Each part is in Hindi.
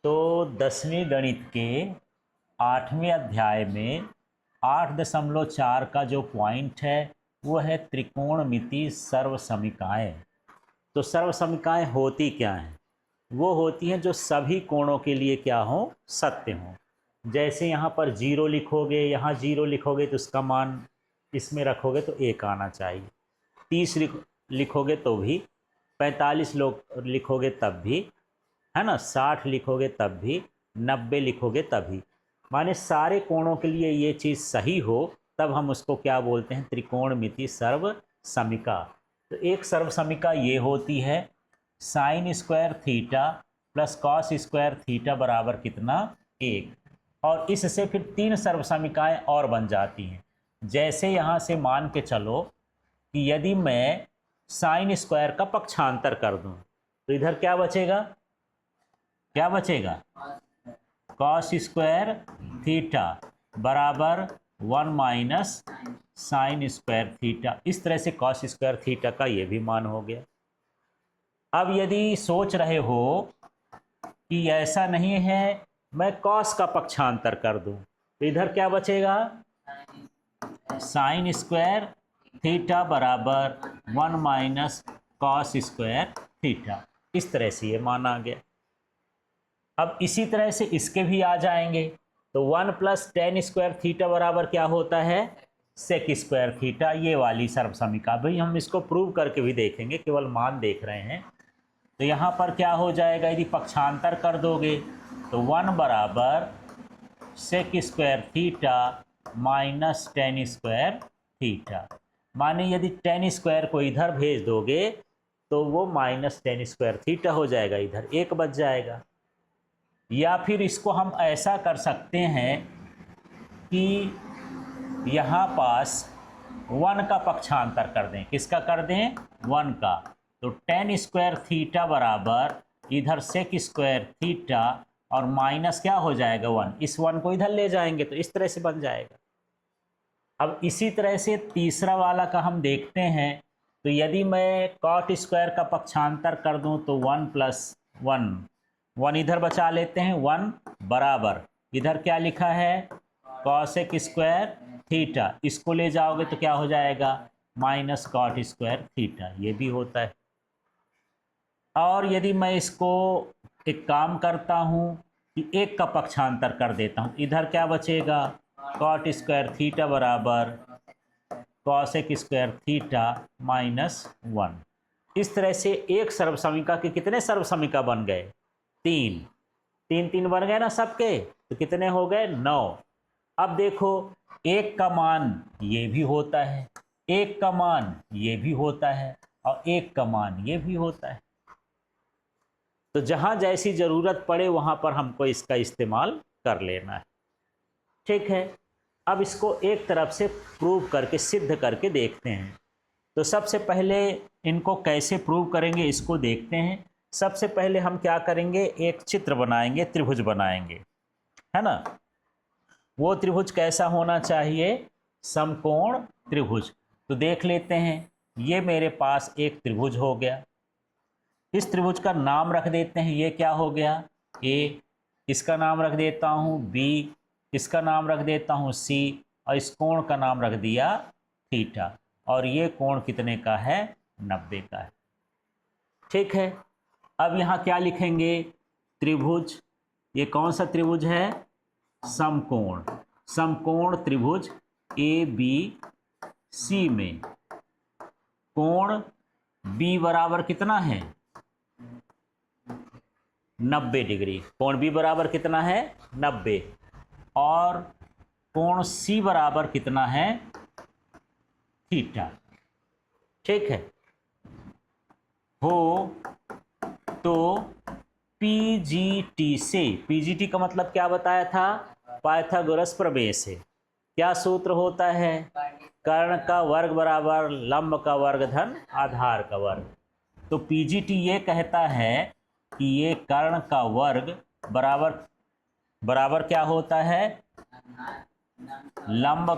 तो 10वीं गणित के 8वें अध्याय में 8.4 का जो पॉइंट है वो है त्रिकोणमिति सर्वसमिकाएं। तो सर्वसमिकाएं होती क्या हैं? वो होती हैं जो सभी कोणों के लिए क्या हो, सत्य हो। जैसे यहाँ पर जीरो लिखोगे, यहाँ जीरो लिखोगे तो उसका मान इसमें रखोगे तो 1 आना चाहिए। 30 लिखोगे तो भी, 45 लोग लिखोगे तब भी, है ना, 60 लिखोगे तब भी, 90 लिखोगे तभी। माने सारे कोणों के लिए ये चीज़ सही हो, तब हम उसको क्या बोलते हैं, त्रिकोणमिति सर्व समिका। तो एक सर्व समिका ये होती है sine square theta plus cos square theta बराबर कितना, 1। और इससे फिर 3 सर्व समिकाएं और बन जाती हैं। जैसे यहाँ से मान के चलो कि यदि मैं साइन स्क्वायर का पक्षांतर कर दूं तो इधर क्या बचेगा, क्या बचेगा, कॉस स्क्वायर थीटा बराबर 1 माइनस साइन स्क्वायर थीटा। इस तरह से कॉस स्क्वायर थीटा का ये भी मान हो गया। अब यदि सोच रहे हो कि ऐसा नहीं है, मैं कॉस का पक्षांतर कर दूं तो इधर क्या बचेगा, साइन स्क्वायर थीटा बराबर 1 माइनस कॉस स्क्वायर थीटा। इस तरह से ये मान आ गया। अब इसी तरह से इसके भी आ जाएंगे। तो 1 प्लस टेन स्क्वायर थीटा बराबर क्या होता है, सेक स्क्वायर थीटा। ये वाली सर्वसमिका भाई हम इसको प्रूव करके भी देखेंगे, केवल मान देख रहे हैं। तो यहाँ पर क्या हो जाएगा, यदि पक्षांतर कर दोगे तो 1 बराबर sec square theta minus ten square theta. माने यदि टेन स्क्वायर को इधर भेज दोगे तो वो माइनस टेन स्क्वायर थीटा हो जाएगा, इधर 1 बच जाएगा। या फिर इसको हम ऐसा कर सकते हैं कि यहाँ पास 1 का पक्षांतर कर दें। किसका कर दें, 1 का। तो टेन स्क्वायर थीटा बराबर इधर सेक स्क्वायर थीटा और माइनस क्या हो जाएगा 1, इस 1 को इधर ले जाएंगे तो इस तरह से बन जाएगा। अब इसी तरह से तीसरा वाला का हम देखते हैं। तो यदि मैं कॉट स्क्वायर का पक्षांतर कर दूं तो 1 प्लस 1 इधर बचा लेते हैं, 1 बराबर इधर क्या लिखा है, कॉसेक स्क्वायर थीटा। इसको ले जाओगे तो क्या हो जाएगा, माइनस कॉट स्क्वायर थीटा। ये भी होता है। और यदि मैं इसको एक काम करता हूँ कि 1 का पक्षांतर कर देता हूँ, इधर क्या बचेगा, कॉट स्क्वायर थीटा बराबर कॉसेक स्क्वायर थीटा माइनस 1। इस तरह से एक सर्वसमिका के कितने सर्वसमिका बन गए, 3 3 3 बन गए ना सबके। तो कितने हो गए, 9। अब देखो 1 का मान ये भी होता है, 1 का मान ये भी होता है और 1 का मान ये भी होता है। तो जहां जैसी जरूरत पड़े वहां पर हमको इसका इस्तेमाल कर लेना है। ठीक है, अब इसको एक तरफ से प्रूव करके सिद्ध करके देखते हैं। तो सबसे पहले इनको कैसे प्रूव करेंगे इसको देखते हैं। सबसे पहले हम क्या करेंगे, एक चित्र बनाएंगे, त्रिभुज बनाएंगे, है ना। वो त्रिभुज कैसा होना चाहिए, समकोण त्रिभुज। तो देख लेते हैं, ये मेरे पास एक त्रिभुज हो गया। इस त्रिभुज का नाम रख देते हैं, ये क्या हो गया, ए। इसका नाम रख देता हूँ बी, इसका नाम रख देता हूँ सी, और इस कोण का नाम रख दिया थीटा। और ये कोण कितने का है, 90 का है। ठीक है, अब यहाँ क्या लिखेंगे, त्रिभुज। ये कौन सा त्रिभुज है, समकोण। समकोण त्रिभुज ए बी सी में कोण बी बराबर कितना है, 90 डिग्री। कोण बी बराबर कितना है, 90। और कोण सी बराबर कितना है, थीटा। ठीक है, हो तो पीजीटी से, पीजीटी का मतलब क्या बताया था, पाइथागोरस प्रमेय से क्या सूत्र होता है, कर्ण का वर्ग बराबर लंब का वर्ग धन आधार का वर्ग। तो पीजीटी ये कहता है कि ये कर्ण का वर्ग बराबर बराबर क्या होता है, लंब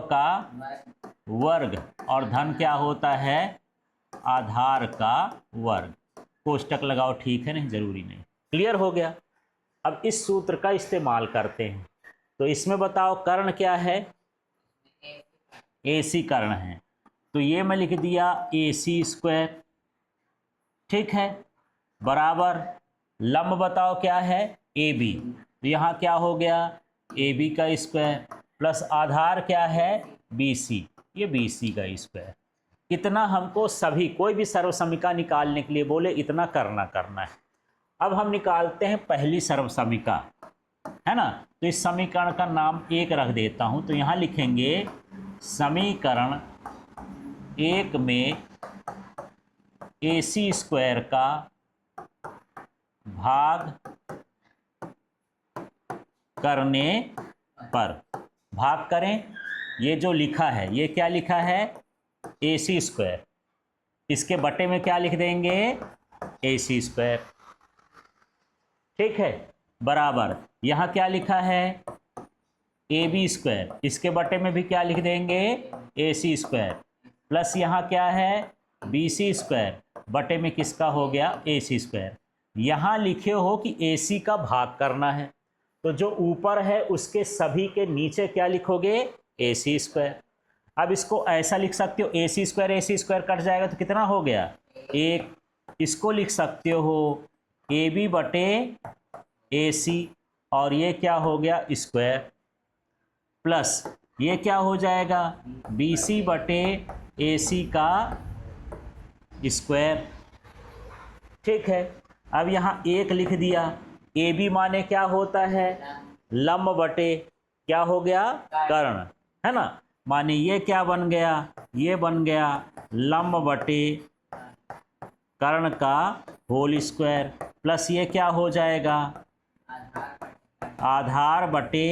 का वर्ग, और धन क्या होता है, आधार का वर्ग। कोष्टक लगाओ, ठीक है, नहीं जरूरी नहीं। क्लियर हो गया। अब इस सूत्र का इस्तेमाल करते हैं। तो इसमें बताओ कर्ण क्या है, AC कर्ण है, तो ये मैं लिख दिया AC², ठीक है, बराबर लंब बताओ क्या है AB, तो यहाँ क्या हो गया AB का स्क्वायर प्लस आधार क्या है BC, ये BC का स्क्वायर। इतना हमको सभी कोई भी सर्वसमीका निकालने के लिए बोले इतना करना है। अब हम निकालते हैं पहली सर्वसमीका, है ना। तो इस समीकरण का नाम 1 रख देता हूं, तो यहां लिखेंगे समीकरण 1 में AC² का भाग करने पर, भाग करें, ये जो लिखा है ये क्या लिखा है AC², इसके बटे में क्या लिख देंगे AC², ठीक है, बराबर यहां क्या लिखा है AB², इसके बटे में भी क्या लिख देंगे AC², प्लस यहां क्या है BC², बटे में किसका हो गया AC²। यहां लिखे हो कि AC का भाग करना है, तो जो ऊपर है उसके सभी के नीचे क्या लिखोगे AC²। अब इसको ऐसा लिख सकते हो AC² कट जाएगा तो कितना हो गया 1, इसको लिख सकते हो AB बटे AC, और ये क्या हो गया स्क्वायर, प्लस ये क्या हो जाएगा BC बटे AC का स्क्वायर, ठीक है। अब यहाँ 1 लिख दिया, AB माने क्या होता है लंब बटे क्या हो गया कर्ण, है ना, माने ये क्या बन गया, ये बन गया लंब बटे कर्ण का होल स्क्वायर, प्लस ये क्या हो जाएगा आधार बटे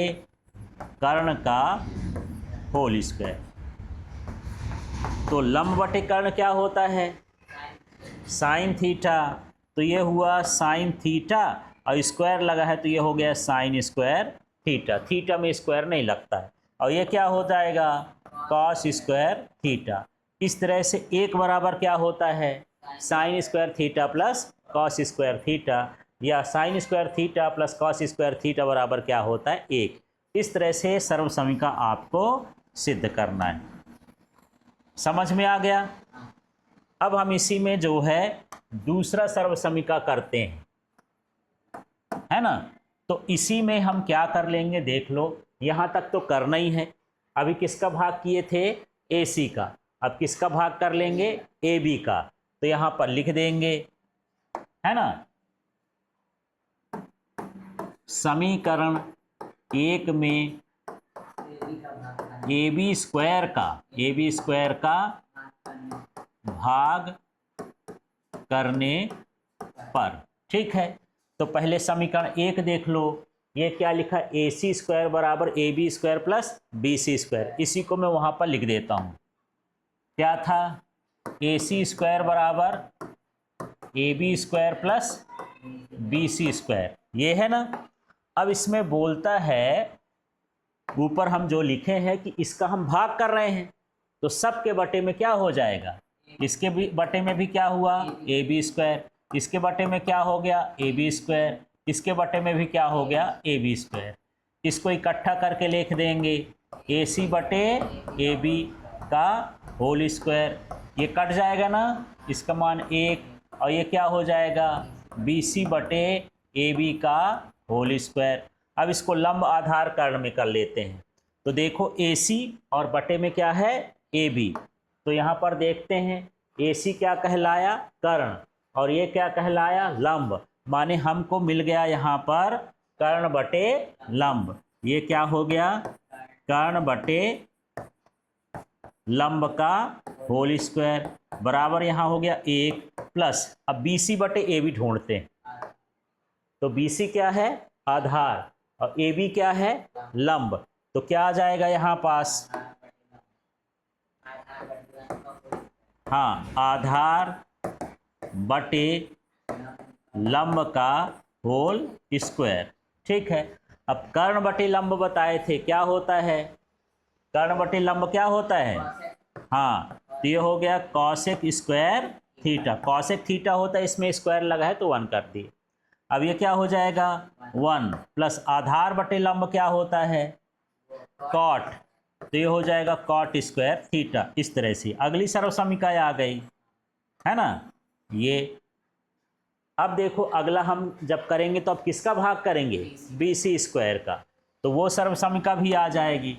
कर्ण का होल स्क्वायर। तो लंब बटे कर्ण क्या होता है साइन थीटा, तो ये हुआ साइन थीटा और स्क्वायर लगा है तो ये हो गया साइन स्क्वायर थीटा, थीटा में स्क्वायर नहीं लगता है, और ये क्या हो जाएगा कॉस स्क्वायर थीटा। इस तरह से एक बराबर क्या होता है sine square theta plus cos square theta, या sine square theta plus cos square theta बराबर क्या होता है 1। इस तरह से सर्वसमीका आपको सिद्ध करना है। समझ में आ गया। अब हम इसी में जो है दूसरा सर्वसमीका करते हैं, है ना। तो इसी में हम क्या कर लेंगे देख लो, यहां तक तो करना ही है। अभी किसका भाग किए थे AC का, अब किसका भाग कर लेंगे AB का, तो यहां पर लिख देंगे, है ना, समीकरण 1 में AB² का भाग करने पर, ठीक है। तो पहले समीकरण 1 देख लो, ये क्या लिखा AC² बराबर AB² प्लस BC², इसी को मैं वहां पर लिख देता हूं, क्या था AC² बराबर AB² प्लस BC², ये है ना। अब इसमें बोलता है ऊपर हम जो लिखे हैं कि इसका हम भाग कर रहे हैं, तो सबके बटे में क्या हो जाएगा, इसके भी बटे में भी क्या हुआ AB², इसके बटे में क्या हो गया AB², इसके बटे में भी क्या हो गया AB²। इसको इकट्ठा करके लिख देंगे AC बटे AB का होल स्क्वायर, ये कट जाएगा ना, इसका मान 1, और ये क्या हो जाएगा BC बटे AB का होल स्क्वायर। अब इसको लंब आधार कर्ण में कर लेते हैं, तो देखो AC और बटे में क्या है AB, तो यहाँ पर देखते हैं AC क्या कहलाया कर्ण और ये क्या कहलाया लंब, माने हमको मिल गया यहाँ पर कर्ण बटे लंब, ये क्या हो गया कर्ण बटे लंब का होल स्क्वायर बराबर यहाँ हो गया 1, प्लस अब BC बटे AB ढूंढते हैं, तो BC क्या है आधार और AB क्या है लंब, तो क्या आ जाएगा यहाँ पास, हाँ आधार बटे लंब का होल स्क्वायर, ठीक है। अब कर्ण बटे लंब बताए थे क्या होता है, कर्ण बटे लंब क्या होता है, हाँ तो ये हो गया cosec square theta, cosec theta होता है, इसमें स्क्वायर लगा है तो 1 कर दिए। अब ये क्या हो जाएगा 1 प्लस आधार बटे लंब क्या होता है कॉट, तो ये हो जाएगा कॉट स्क्वायर थीटा। इस तरह से अगली सर्वसमीका आ गई है ना ये। अब देखो अगला हम जब करेंगे तो अब किसका भाग करेंगे BC स्क्वायर का, तो वो सर्वसमीका भी आ जाएगी।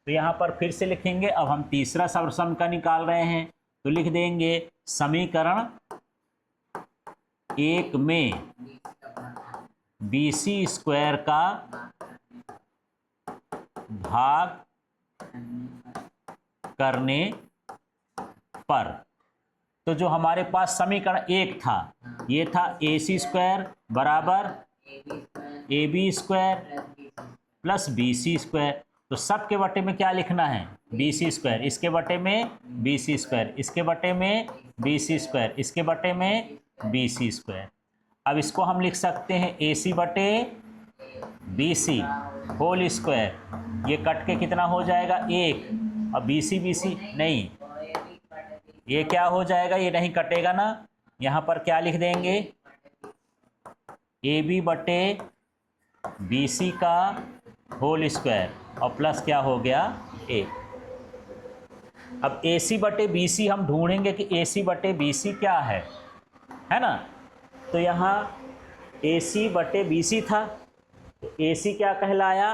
तो यहाँ पर फिर से लिखेंगे, अब हम तीसरा सर्वसमीका निकाल रहे हैं तो लिख देंगे समीकरण 1 में BC स्क्वायर का भाग करने पर, तो जो हमारे पास समीकरण 1 था ये था AC स्क्वायर बराबर AB square plus BC square. तो सब के बटे में क्या लिखना है BC स्क्वायर, इसके बटे में BC स्क्वायर, इसके बटे में BC स्क्वायर, इसके बटे में BC स्क्वायर। अब इसको हम लिख सकते हैं AC बटे BC होल स्क्वायर, ये कट के कितना हो जाएगा 1, अब BC नहीं, ये क्या हो जाएगा, ये नहीं कटेगा ना, यहाँ पर क्या लिख देंगे AB बटे BC का होल स्क्वायर और प्लस क्या हो गया A। अब AC बटे BC हम ढूंढेंगे कि AC बटे BC क्या है ना, तो यहाँ AC बटे BC था, तो AC क्या कहलाया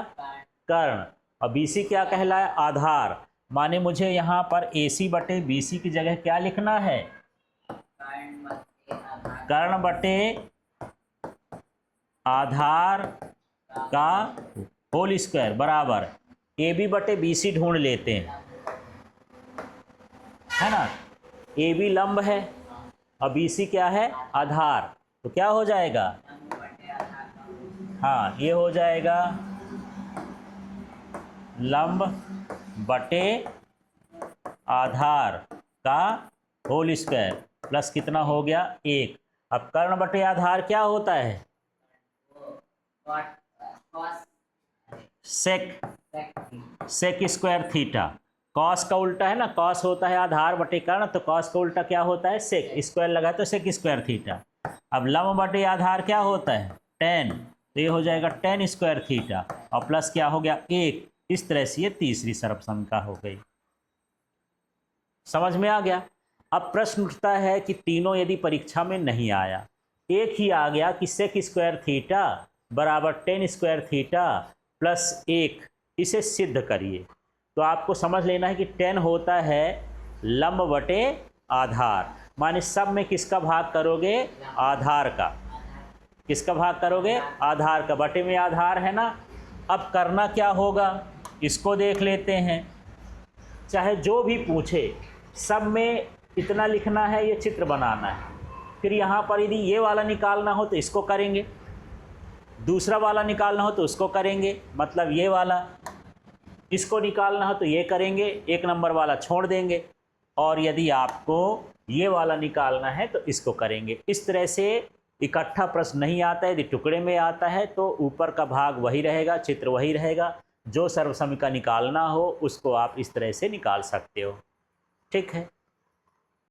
कर्ण और BC क्या कहलाया आधार, माने मुझे यहाँ पर AC बटे BC की जगह क्या लिखना है कर्ण बटे आधार का होल स्क्वायर बराबर AB बटे BC ढूंढ लेते हैं है ना। AB लंब है और BC क्या है आधार, तो क्या हो जाएगा हाँ ये हो जाएगा लंब बटे आधार का होल स्क्वायर प्लस कितना हो गया 1। अब कर्ण बटे आधार क्या होता है सेक स्क्वायर थीटा, कॉस का उल्टा है ना, कॉस होता है आधार बटे कर्ण, तो कॉस का उल्टा क्या होता है सेक, स्क्वायर लगा तो सेक स्क्वायर थीटा। अब लंब बटे आधार क्या होता है टेन, तो ये हो जाएगा टेन स्क्वायर थीटा और प्लस क्या हो गया 1। इस तरह से ये तीसरी सर्वसमीका हो गई। समझ में आ गया। अब प्रश्न उठता है कि तीनों यदि परीक्षा में नहीं आया, एक ही आ गया कि सेक स्क्वायर थीटा बराबर टेन स्क्वायर थीटा प्लस 1, इसे सिद्ध करिए। तो आपको समझ लेना है कि 10 होता है लंब बटे आधार, माने सब में किसका भाग करोगे आधार का, किसका भाग करोगे आधार का, बटे में आधार है ना। अब करना क्या होगा इसको देख लेते हैं, चाहे जो भी पूछे सब में इतना लिखना है, ये चित्र बनाना है। फिर यहाँ पर यदि ये वाला निकालना हो तो इसको करेंगे, दूसरा वाला निकालना हो तो उसको करेंगे, मतलब ये वाला, इसको निकालना हो तो ये करेंगे, एक नंबर वाला छोड़ देंगे, और यदि आपको ये वाला निकालना है तो इसको करेंगे। इस तरह से इकट्ठा प्रश्न नहीं आता है, यदि टुकड़े में आता है तो ऊपर का भाग वही रहेगा, चित्र वही रहेगा, जो सर्वसमीका निकालना हो उसको आप इस तरह से निकाल सकते हो। ठीक है।